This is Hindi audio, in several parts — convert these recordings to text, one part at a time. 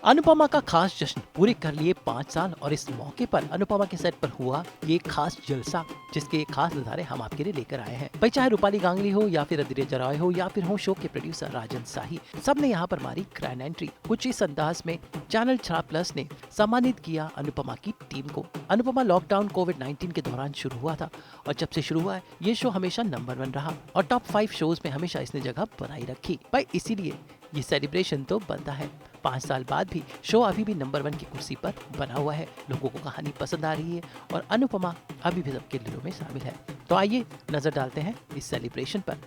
अनुपमा का खास जश्न पूरे कर लिए 5 साल और इस मौके पर अनुपमा के सेट पर हुआ ये खास जलसा, जिसके खास नजारे हम आपके लिए लेकर आए हैं। भाई चाहे रूपाली गांगली हो या फिर अदिति रॉय हो या फिर हो शो के प्रोड्यूसर राजन शाही, सबने यहाँ पर मारी ग्रैंड एंट्री। कुछ इस अंदाज में चैनल 6+ ने सम्मानित किया अनुपमा की टीम को। अनुपमा लॉकडाउन कोविड-19 के दौरान शुरू हुआ था और जब से शुरू हुआ है ये शो हमेशा नंबर 1 रहा और टॉप 5 शोज में हमेशा इसने जगह बनाई रखी। भाई इसीलिए ये सेलिब्रेशन तो बनता है। 5 साल बाद भी शो अभी भी नंबर 1 की कुर्सी पर बना हुआ है। लोगों को कहानी पसंद आ रही है और अनुपमा अभी भी सबके दिलों में शामिल है। तो आइए नजर डालते हैं इस सेलिब्रेशन पर।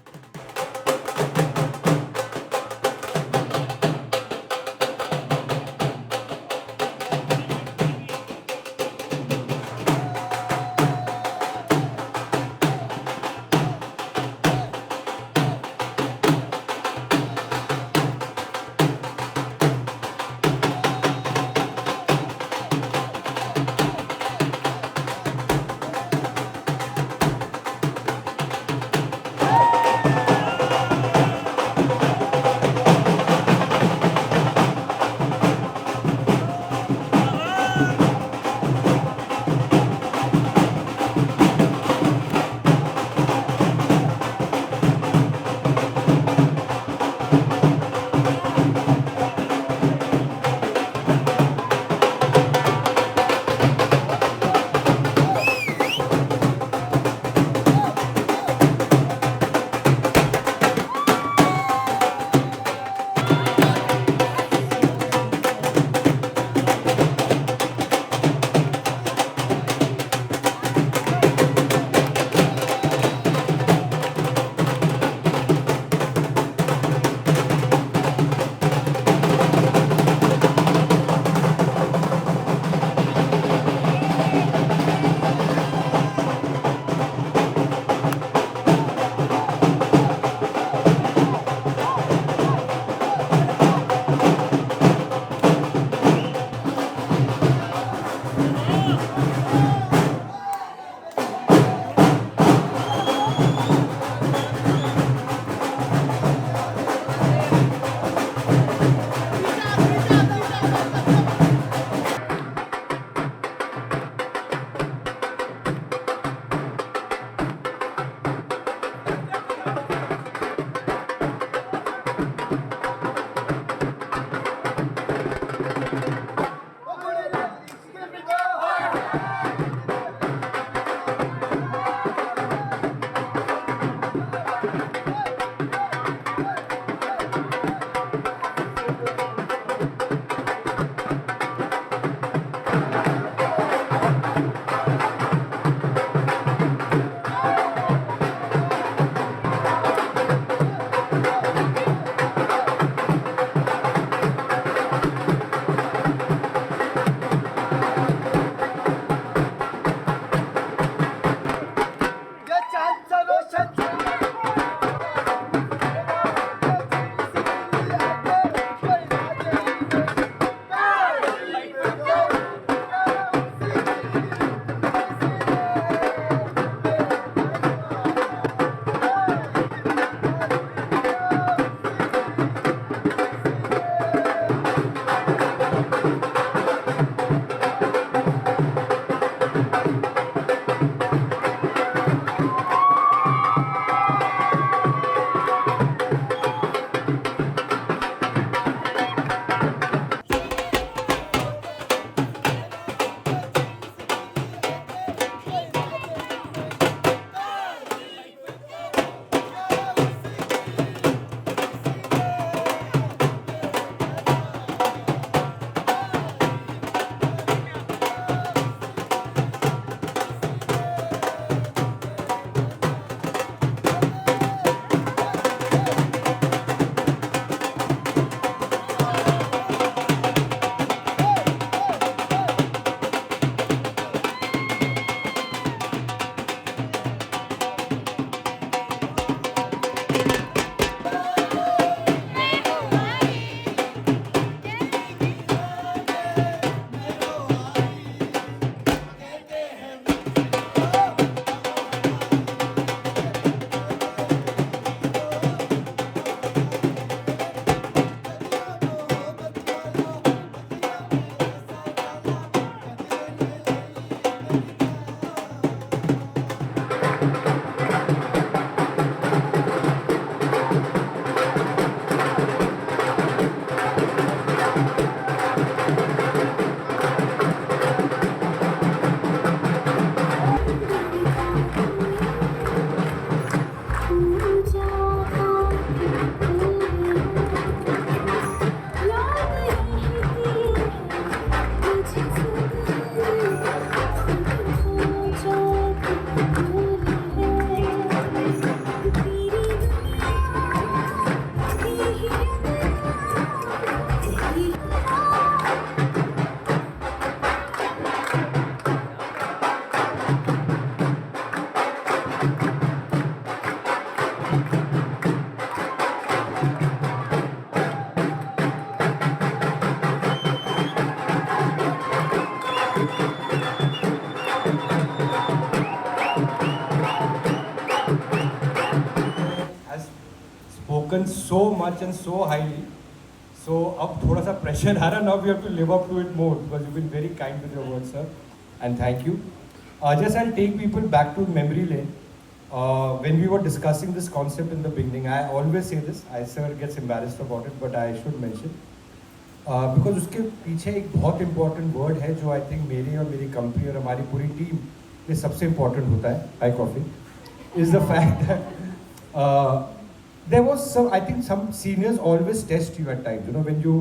spoken so much and so highly. So अब थोड़ा सा pressure आ रहा, now we have to live up to it more because you've been very kind with your words, sir, and thank you. Just I'll take people back to memory lane. When we were discussing this concept in the beginning, I always say this, I sir gets embarrassed about it, but I should mention. Because उसके पीछे एक बहुत इंपॉर्टेंट वर्ड है जो आई थिंक मेरी और मेरी कंपनी और हमारी पूरी टीम में सबसे इम्पॉर्टेंट होता है, high coffee, is the fact that there was some, I think some seniors always test you at times, you know, when you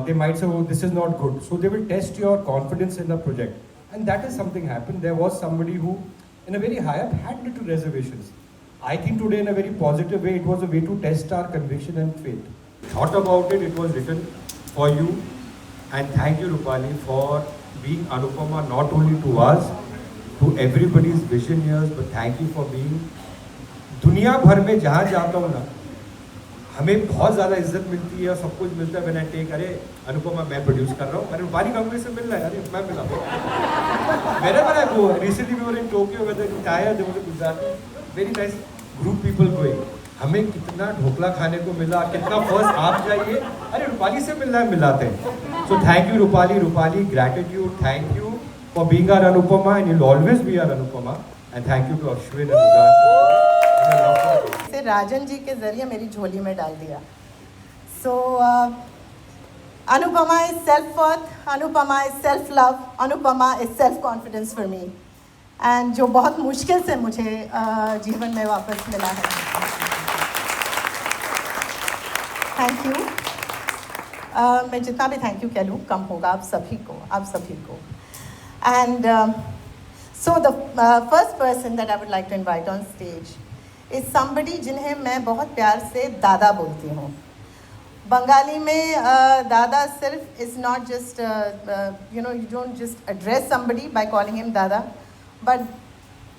they might say, oh, this is not good, so they will test your confidence in the project, and that is something happened. There was somebody who in a very high up had little reservations. I think today in a very positive way it was a way to test our conviction and faith. Thought about it, it was written for you, and thank you Rupali for being Anupama not only to us, to everybody's vision years, but thank you for being, दुनिया भर में जहाँ जाता हूँ ना हमें बहुत ज़्यादा इज्जत मिलती है और सब कुछ मिलता है, व्हेन आई टेक, अरे अनुपमा मैं प्रोड्यूस कर रहा हूँ, अरे रूपाली कंपनी से मिल रहा है, अरे मैं मिला मेरे बना वो recently we were in Tokyo with tyre, there was a Gujarati very nice group people going, हमें कितना ढोकला खाने को मिला, कितना फर्स्ट आप जाइए, अरे रूपाली से मिलना है, मिलाते हैं. So thank you Rupali, Rupali gratitude, thank you for being our Anupama and you will always be our Anupama, and thank you to Ashwin and Ujaan से राजन जी के जरिए मेरी झोली में डाल दिया. So Anupama is self worth, Anupama is self love, Anupama is self confidence for me, and जो बहुत मुश्किल से मुझे जीवन में वापस मिला है. Thank you. मैं जितना भी थैंक यू कह लूँ कम होगा आप सभी को, आप सभी को. And so the first person that I would like to invite on stage is somebody जिन्हें मैं बहुत प्यार से दादा बोलती हूँ. बंगाली में दादा सिर्फ is not just you know, you don't just address somebody by calling him dada, but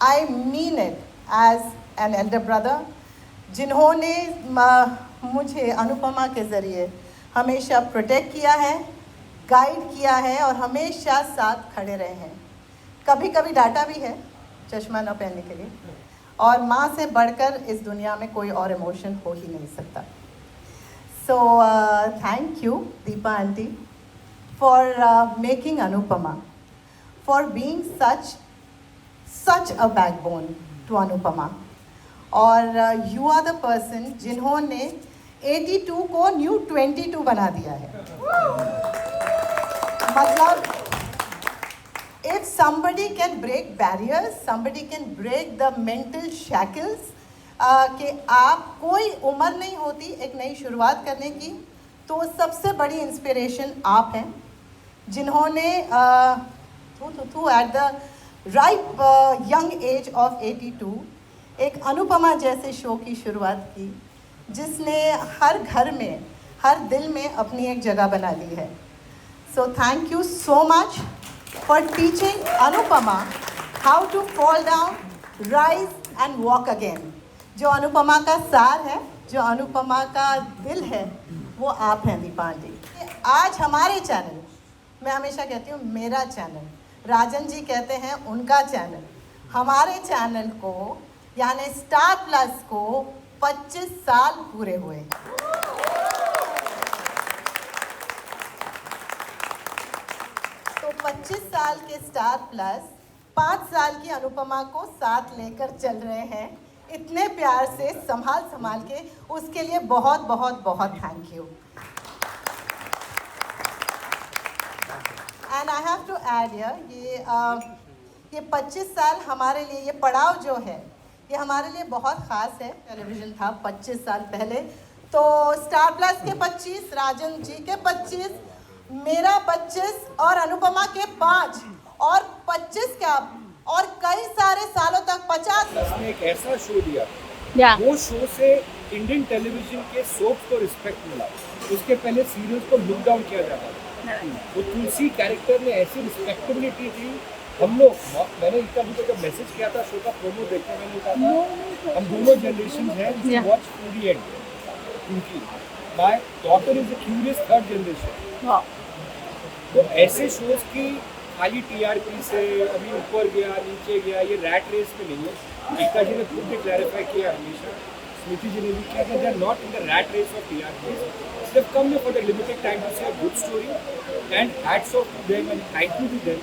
I mean it as an elder brother, जिन्होंने मुझे अनुपमा के ज़रिए हमेशा प्रोटेक्ट किया है, गाइड किया है और हमेशा साथ खड़े रहे हैं. कभी कभी डांटा भी है चश्मा न पहनने के लिए, और माँ से बढ़कर इस दुनिया में कोई और इमोशन हो ही नहीं सकता. So thank you Deepa aunty for making Anupama, for being such a backbone to Anupama. और यू आर द पर्सन जिन्होंने 82 को न्यू 22 बना दिया है. मतलब if somebody can break barriers, somebody can break the mental shackles, कि आप कोई उम्र नहीं होती एक नई शुरुआत करने की, तो सबसे बड़ी इंस्पिरेशन आप हैं, जिन्होंने at the ripe young age of 82 एक अनुपमा जैसे शो की शुरुआत की, जिसने हर घर में, हर दिल में अपनी एक जगह बना ली है. सो thank you so much for teaching Anupama how to fall down, rise and walk again. जो अनुपमा का सार है, जो अनुपमा का दिल है, वो आप हैं दीपा जी. आज हमारे चैनल, मैं हमेशा कहती हूँ मेरा चैनल, राजन जी कहते हैं उनका चैनल, हमारे चैनल को यानी स्टार प्लस को 25 साल पूरे हुए. तो 25 साल के स्टार प्लस 5 साल की अनुपमा को साथ लेकर चल रहे हैं, इतने प्यार से संभाल के, उसके लिए बहुत बहुत बहुत thank you. And I have to add ये 25 साल हमारे लिए, ये पड़ाव जो है ये हमारे लिए बहुत ख़ास है. टेलीविज़न था 25 साल पहले, तो स्टार प्लस के 25, राजन जी के 25, मेरा 25 और अनुपमा के 5 और 25 क्या और कई सारे सालों तक 50. उसने एक ऐसा शो दिया, वो शो से इंडियन टेलीविजन के सोप को रिस्पेक्ट मिला. उसके पहले सीरियल्स को लुक डाउन किया जाता था. वो तुलसी कैरेक्टर ने ऐसी रिस्पेक्टेबिलिटी थी. हम लोग, मैंने इतना भी जब मैसेज किया था शो का प्रोमो देखने, मैंने कहा था हम दोनों जनरेशन हैं वॉच फूडी एंड, क्योंकि my daughter is a curious third generation. तो ऐसे शोज की खाली टीआरपी से अभी ऊपर गया नीचे गया, ये रैट रेस में नहीं है. एकता जी ने खुद भी क्लैरिफाई किया हमेशा. स्मृति जी ने भी किया, they are not in the rat race of TRPs, they have come here for the limited time to say a good story and hats off to them and thank you to them.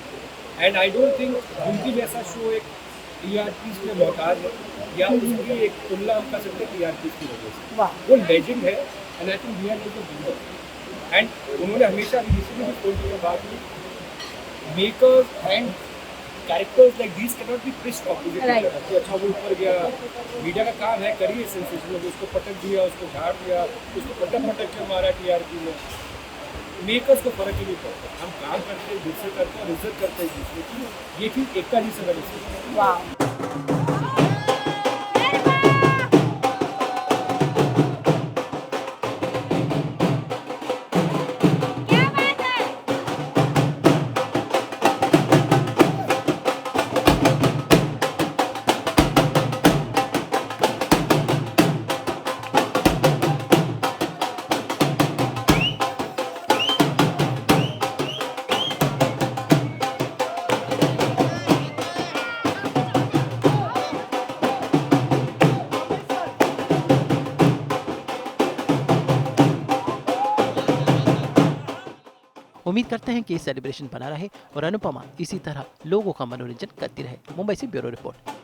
And I don't think उनकी जैसा शो एक टीआरपीज में मोहताज है या उसकी एक तुलना हम कर सकते हैं टीआरपीज की वजह से। वाह। वो लेजेंड है and I think we are like a and उन्होंने हमेशा किसी भी फोन की बात की, makers and characters like these can not be priest opposite कि अच्छा वो ऊपर गया, मीडिया का काम है करिए सेंसेशनल, उसको पटक दिया, उसको झाड़ दिया, उसको पटक के मारा टीआरपी में। मेकर्स को फर्क ही नहीं पड़ता, हम काम करते हैं, दूसरे करते हैं और इज्जत करते हैं दूसरे की, ये चीज़ एकता जी से बनी। वाह। उम्मीद करते हैं कि ये सेलिब्रेशन बना रहे और अनुपमा इसी तरह लोगों का मनोरंजन करती रहे। मुंबई से ब्यूरो रिपोर्ट।